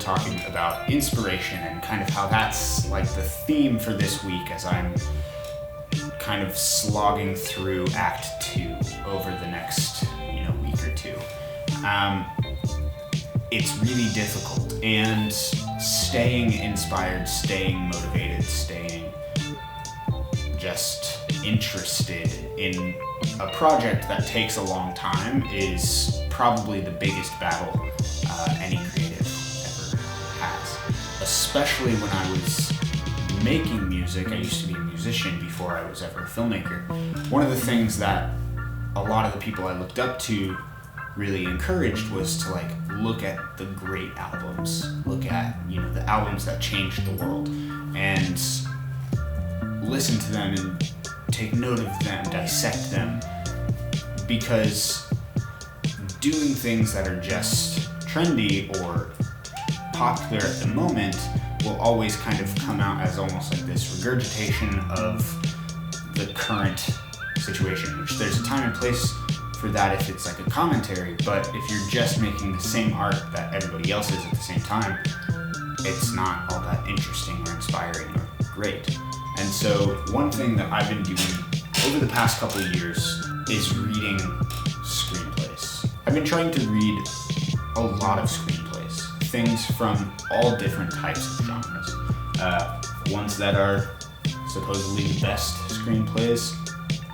talking about inspiration and kind of how that's like the theme for this week as I'm kind of slogging through Act 2 over the next, week or two. It's really difficult, and staying inspired, staying motivated, staying just interested in a project that takes a long time is probably the biggest battle any creative ever has. Especially when I was making music. I used to be a musician before I was ever a filmmaker. One of the things that a lot of the people I looked up to really encouraged was to look at the great albums, look at the albums that changed the world, and listen to them and take note of them, dissect them, because doing things that are just trendy or popular at the moment will always kind of come out as almost like this regurgitation of the current situation, which there's a time and place for that if it's like a commentary, but if you're just making the same art that everybody else is at the same time, it's not all that interesting or inspiring or great. And so one thing that I've been doing over the past couple of years is reading screenplays. I've been trying to read a lot of screenplays, things from all different types of genres. Ones that are supposedly the best screenplays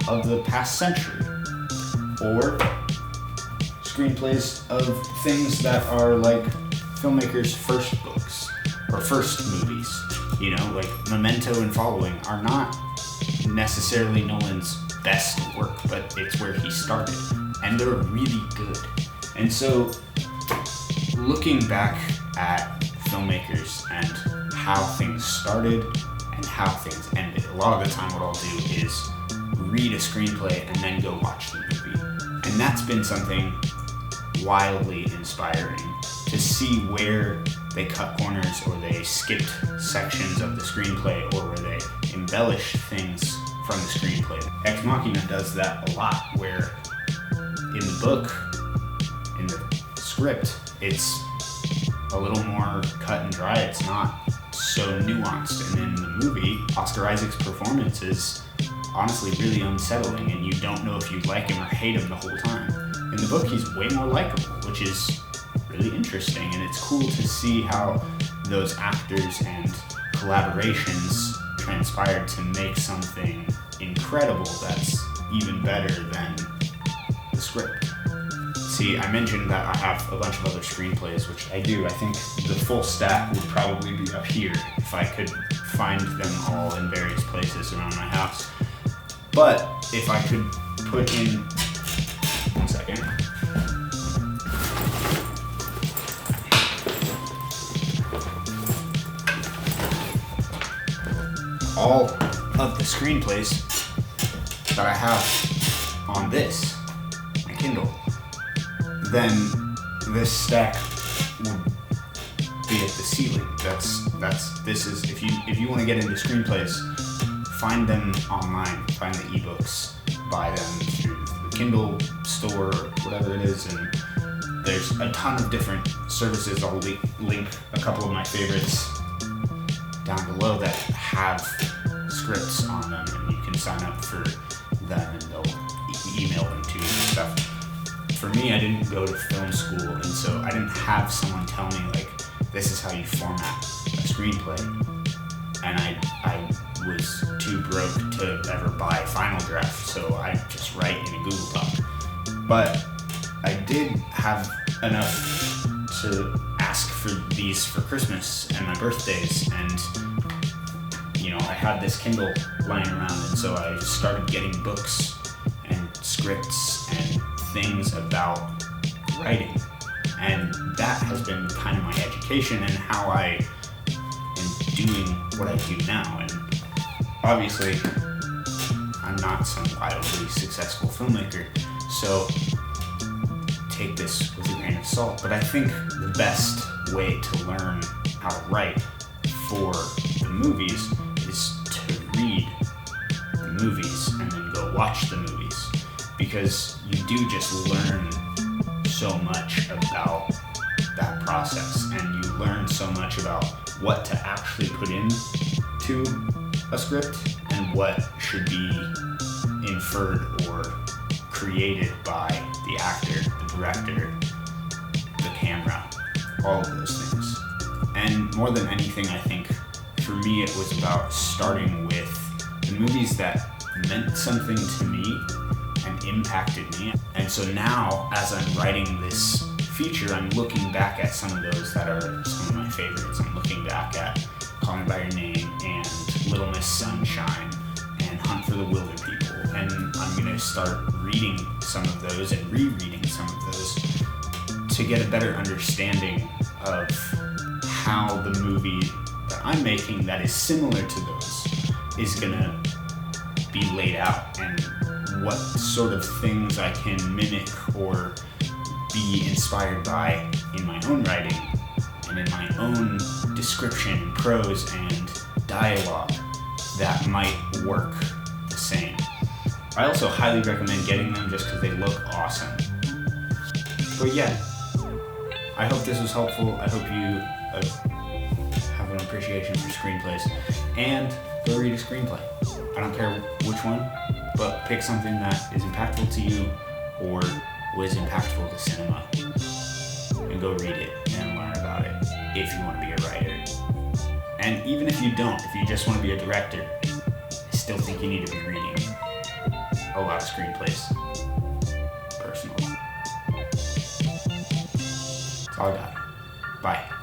of the past century, or screenplays of things that are like filmmakers' first books or first movies. Like Memento and following are not necessarily Nolan's best work, but it's where he started, and they're really good. And so looking back at filmmakers and how things started and how things ended, a lot of the time what I'll do is read a screenplay and then go watch the movie. And that's been something wildly inspiring, to see where they cut corners or they skipped sections of the screenplay or where they embellished things from the screenplay. Ex Machina does that a lot, where in the book, in the script, it's a little more cut and dry. It's not so nuanced. And in the movie, Oscar Isaac's performance is honestly really unsettling, and you don't know if you like him or hate him the whole time. In the book, he's way more likable, which is really interesting, and it's cool to see how those actors and collaborations transpired to make something incredible that's even better than the script. See, I mentioned that I have a bunch of other screenplays, which I do. I think the full stack would probably be up here if I could find them all in various places around my house. But if I could put in, one second. All of the screenplays that I have on this, my Kindle, then this stack would be at the ceiling. This is if you want to get into screenplays, find them online, find the ebooks, buy them through the Kindle store or whatever it is, and there's a ton of different services. I'll link a couple of my favorites down below that have scripts on them, and you can sign up for them and they'll email them to you and stuff. For me, I didn't go to film school, and so I didn't have someone tell me this is how you format a screenplay, and I was too broke to ever buy Final Draft, so I just write in a Google Doc. But I did have enough to ask for these for Christmas and my birthdays, and I had this Kindle lying around, and so I started getting books and scripts and things about writing, and that has been kind of my education and how I am doing what I do now. And obviously I'm not some wildly successful filmmaker, so take this with a grain of salt, but I think the best way to learn how to write for the movies is to read the movies and then go watch the movies, because you do just learn so much about that process, and you learn so much about what to actually put into a script and what should be inferred or created by the actor, the director, the camera, all of those things. And more than anything, I think for me it was about starting with the movies that meant something to me and impacted me. And so now, as I'm writing this feature, I'm looking back at some of those that are some of my favorites. I'm looking back at Call Me By Your Name and Little Miss Sunshine and Hunt for the Wilder People. And I'm going to start reading some of those and rereading some of those to get a better understanding of how the movie that I'm making that is similar to those is going to be laid out, and what sort of things I can mimic or be inspired by in my own writing and in my own description and prose and dialogue that might work the same. I also highly recommend getting them just because they look awesome. But yeah, I hope this was helpful. I hope you have an appreciation for screenplays, and go read a screenplay. I don't care which one, but pick something that is impactful to you or was impactful to cinema, and go read it and learn about it if you want to be a writer. And even if you don't, if you just want to be a director, I still think you need to be reading a lot of screenplays, personally. That's all I got. Bye.